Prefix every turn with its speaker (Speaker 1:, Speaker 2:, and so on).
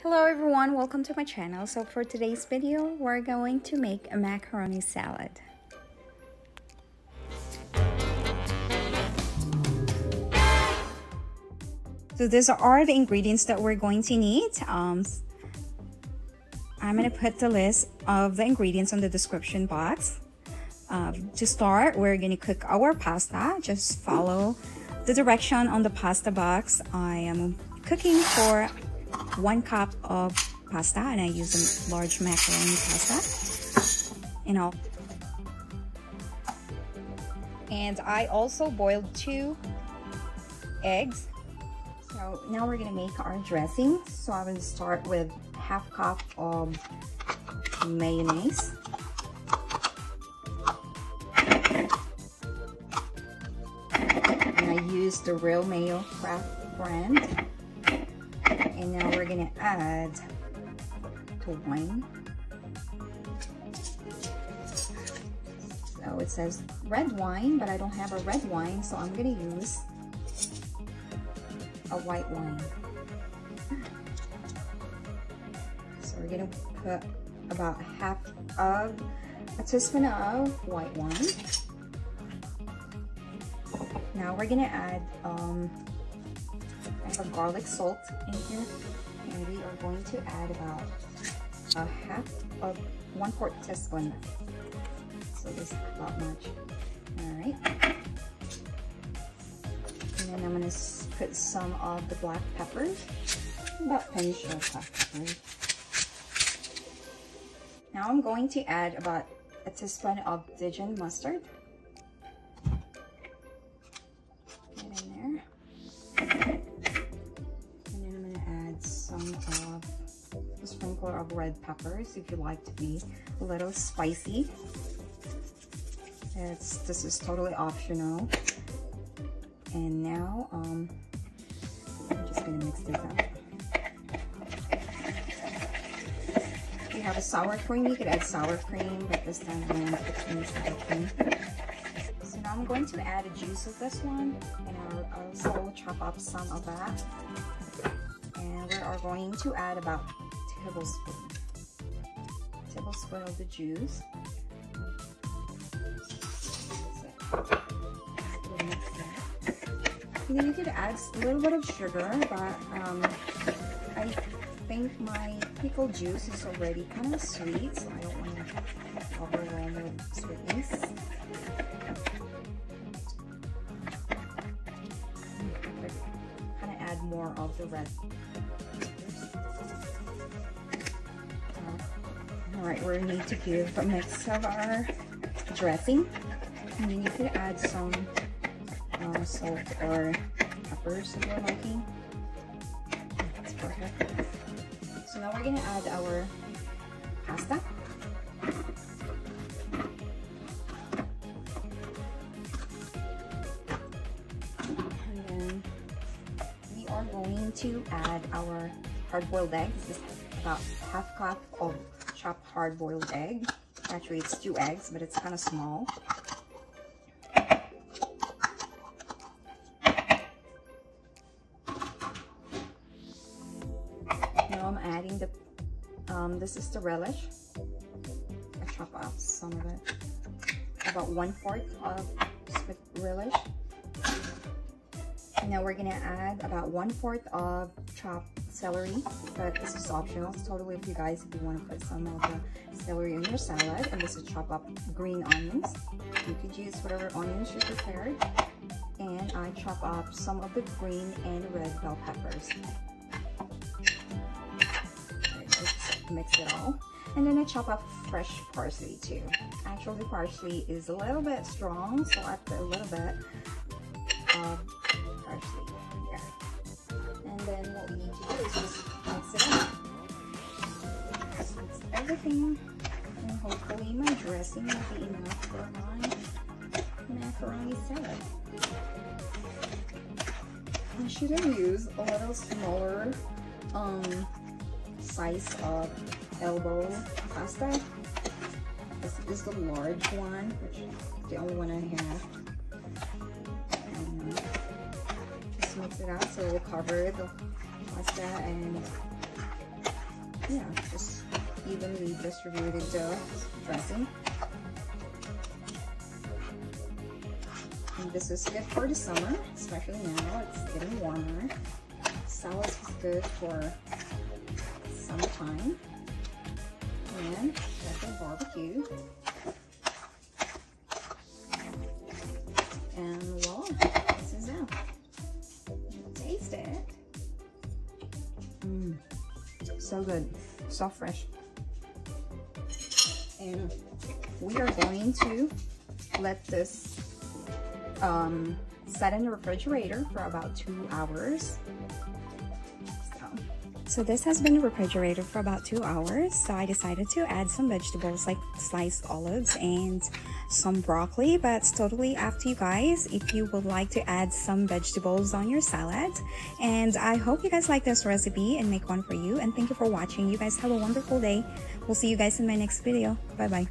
Speaker 1: Hello everyone, welcome to my channel. So for today's video, we're going to make a macaroni salad. So these are the ingredients that we're going to need. I'm going to put the list of the ingredients on the description box. To start, we're going to cook our pasta. Just follow the direction on the pasta box. I am cooking for 1 cup of pasta, and I use a large macaroni pasta. And I also boiled 2 eggs. So now we're gonna make our dressing. So I'm gonna start with 1/2 cup of mayonnaise. And I use the Real Mayo Kraft brand. And now we're gonna add the wine. So it says red wine, but I don't have a red wine, so I'm gonna use a white wine. So we're gonna put about a teaspoon of white wine. Now we're gonna add I have a garlic salt in here, and we are going to add about 1/4 teaspoon. So this is not much. All right. And then I'm going to put some of the black peppers, about a pinch of black pepper. Now I'm going to add about a teaspoon of Dijon mustard. A sprinkle of red peppers if you like to be a little spicy. This is totally optional. And now I'm just gonna mix this up. If you have a sour cream, you could add sour cream, but this time I'm going to put sour cream. So now I'm going to add the juice of this one, and I'll also chop up some of that. And we are going to add about a tablespoon of the juice. And then you could add a little bit of sugar, but I think my pickle juice is already kind of sweet, so I don't want to overwhelm with sweetness. Kind of add more of the red. Alright, we need to give a mix of our dressing, and then you could add some salt or peppers if you're liking. That's perfect. So now we're going to add our pasta. And then we are going to add our hard-boiled eggs. This is about 1/2 cup of chopped hard-boiled egg. Actually, it's 2 eggs, but it's kind of small. Now I'm adding the this is the relish. I chop up some of it, about 1/4 of split relish. Now we're gonna add about 1/4 of chopped celery, but this is optional. It's totally up to you guys if you want to put some of the celery in your salad. And this is chop up green onions. You could use whatever onions you prepared. And I chop up some of the green and red bell peppers. Let's mix it all. And then I chop up fresh parsley too. Actually, parsley is a little bit strong, so I put a little bit of parsley here. And then what we need to do is just mix it up. Just mix everything, and hopefully my dressing will be enough for my macaroni salad. I should have used a little smaller size of elbow pasta. This is the large one, which is the only one I have. Just mix it out so it will cover the pasta and yeah, just evenly distributed the dressing. And this is good for the summer, especially now it's getting warmer. Salad is good for summertime. And that's a barbecue. And voila, this is it. Taste it. So good, so fresh. And we are going to let this set in the refrigerator for about 2 hours. So this has been in the refrigerator for about 2 hours. So I decided to add some vegetables like sliced olives and some broccoli, but it's totally up to you guys if you would like to add some vegetables on your salad. And I hope you guys like this recipe and make one for you. And thank you for watching. You guys have a wonderful day. We'll see you guys in my next video. Bye bye.